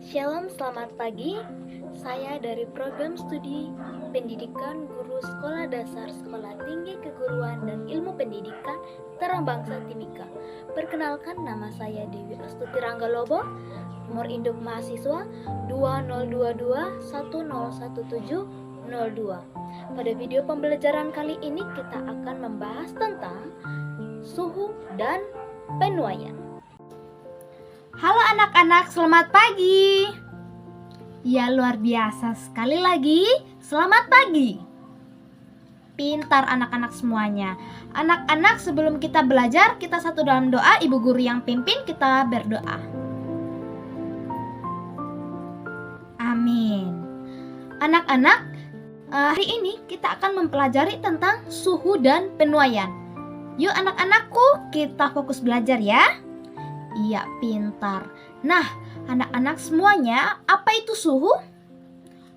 Shalom, selamat pagi. Saya dari program studi pendidikan guru sekolah dasar, sekolah tinggi keguruan dan ilmu pendidikan Terang Bangsa Timika. Perkenalkan, nama saya Dewi Astuti Ranggalobo. Nomor induk mahasiswa 2022101702. Pada video pembelajaran kali ini kita akan membahas tentang suhu dan penuaian. Halo anak-anak, selamat pagi. Ya, luar biasa sekali lagi. Selamat pagi. Pintar anak-anak semuanya. Anak-anak, sebelum kita belajar, kita satu dalam doa. Ibu guru yang pimpin, kita berdoa. Amin. Anak-anak, hari ini kita akan mempelajari tentang suhu dan penuaian. Yuk anak-anakku, kita fokus belajar ya. Iya, pintar. Nah, anak-anak semuanya, apa itu suhu?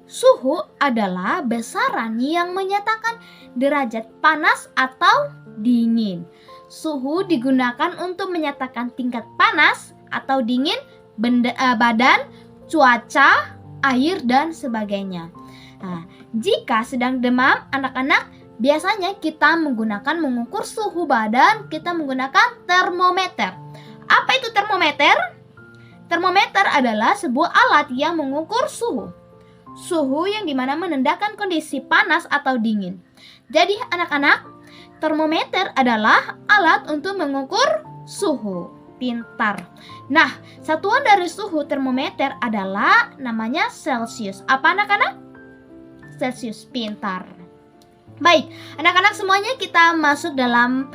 Suhu adalah besaran yang menyatakan derajat panas atau dingin. Suhu digunakan untuk menyatakan tingkat panas atau dingin badan, cuaca, air, dan sebagainya. Nah, jika sedang demam, anak-anak, biasanya kita mengukur suhu badan, kita menggunakan termometer. Apa itu termometer? Termometer adalah sebuah alat yang mengukur suhu. Suhu yang dimana menandakan kondisi panas atau dingin. Jadi anak-anak, termometer adalah alat untuk mengukur suhu. Pintar. Nah, satuan dari suhu termometer adalah namanya Celsius. Apa anak-anak? Celsius. Pintar. Baik, anak-anak semuanya kita masuk dalam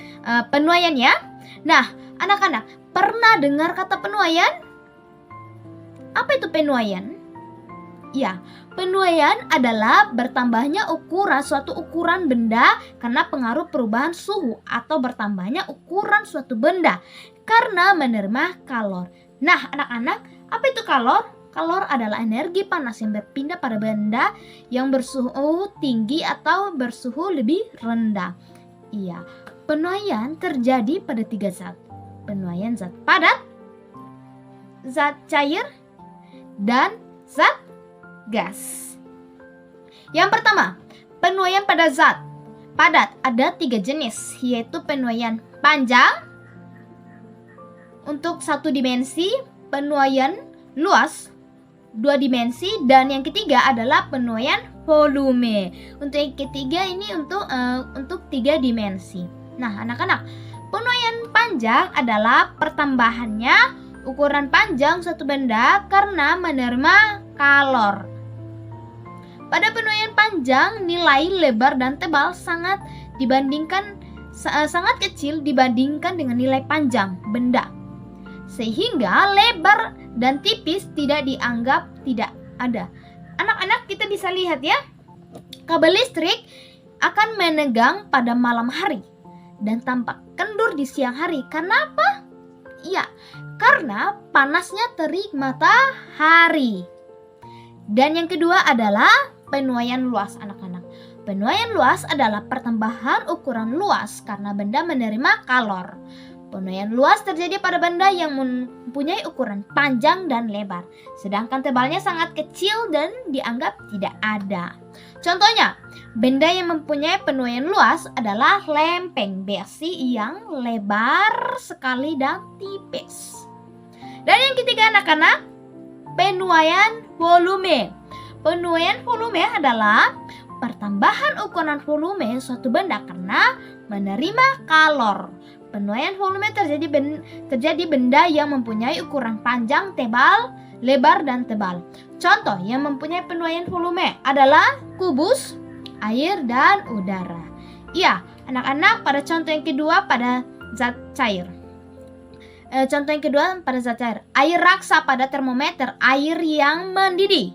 penuaian ya. Nah, anak-anak, pernah dengar kata penuaian? Apa itu penuaian? Ya, penuaian adalah bertambahnya suatu ukuran benda karena pengaruh perubahan suhu atau bertambahnya ukuran suatu benda karena menerima kalor. Nah, anak-anak, apa itu kalor? Kalor adalah energi panas yang berpindah pada benda yang bersuhu tinggi atau bersuhu lebih rendah. Iya, penuaian terjadi pada 3 zat. Penuaian zat padat, zat cair, dan zat gas. Yang pertama, penuaian pada zat padat ada 3 jenis, yaitu penuaian panjang untuk 1 dimensi, penuaian luas 2 dimensi, dan yang ketiga adalah penuaian volume. Untuk yang ketiga ini untuk 3 dimensi. Nah, anak-anak, penuaian panjang adalah pertambahannya ukuran panjang suatu benda karena menerima kalor. Pada penuaian panjang, nilai lebar dan tebal sangat kecil dibandingkan dengan nilai panjang benda. Sehingga lebar dan tipis tidak dianggap tidak ada. Anak-anak, kita bisa lihat ya, kabel listrik akan menegang pada malam hari dan tampak kendur di siang hari. Karena apa? Ya, karena panasnya terik matahari. Dan yang kedua adalah penuaian luas, anak-anak. Penuaian luas adalah pertambahan ukuran luas karena benda menerima kalor. Penuaian luas terjadi pada benda yang mempunyai ukuran panjang dan lebar, sedangkan tebalnya sangat kecil dan dianggap tidak ada. Contohnya, benda yang mempunyai penuaian luas adalah lempeng besi yang lebar sekali dan tipis. Dan yang ketiga anak-anak, penuaian volume. Penuaian volume adalah pertambahan ukuran volume suatu benda karena menerima kalor. Penuaian volume terjadi benda yang mempunyai ukuran panjang, tebal, lebar, dan tebal. Contoh yang mempunyai penuaian volume adalah kubus, air, dan udara. Iya, anak-anak, pada contoh yang kedua pada zat cair. Air raksa pada termometer, air yang mendidih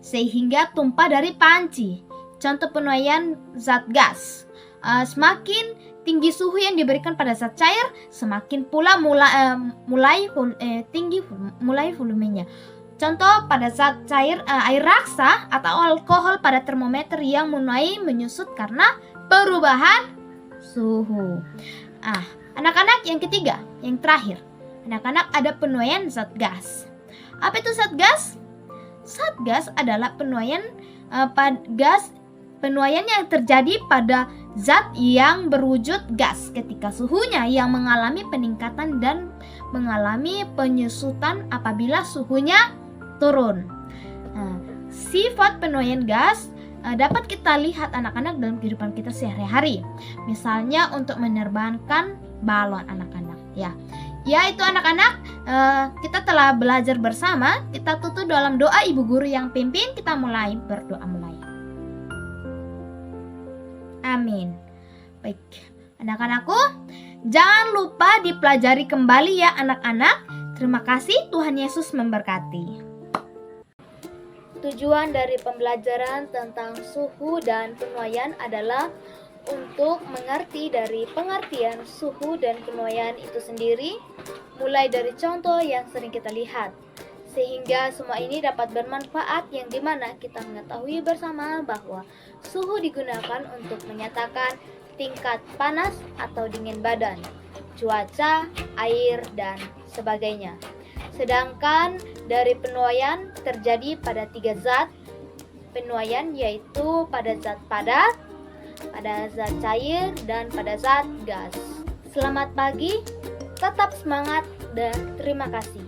sehingga tumpah dari panci. Contoh penuaian zat gas. Semakin tinggi suhu yang diberikan pada zat cair, semakin pula tinggi volumenya. Contoh pada zat cair, air raksa atau alkohol pada termometer yang mulai menyusut karena perubahan suhu. Anak-anak, yang ketiga, yang terakhir, anak-anak, ada penuaian zat gas. Apa itu zat gas? Saat gas adalah penuaian penuaian yang terjadi pada zat yang berwujud gas ketika suhunya yang mengalami peningkatan dan mengalami penyusutan apabila suhunya turun. Sifat penuaian gas dapat kita lihat anak-anak dalam kehidupan kita sehari-hari. Misalnya untuk menerbangkan balon anak-anak, ya. Ya itu anak-anak, kita telah belajar bersama. Kita tutup dalam doa ibu guru yang pimpin. Kita berdoa mulai. Amin. Baik, anak-anakku, jangan lupa dipelajari kembali ya anak-anak. Terima kasih, Tuhan Yesus memberkati. Tujuan dari pembelajaran tentang suhu dan penuaian adalah untuk mengerti dari pengertian suhu dan penuaian itu sendiri, mulai dari contoh yang sering kita lihat, sehingga semua ini dapat bermanfaat yang dimana kita mengetahui bersama bahwa suhu digunakan untuk menyatakan tingkat panas atau dingin badan, cuaca, air, dan sebagainya. Sedangkan dari penuaian terjadi pada 3 zat penuaian, yaitu pada zat padat, pada zat cair, dan pada zat gas. Selamat pagi, tetap semangat, dan terima kasih.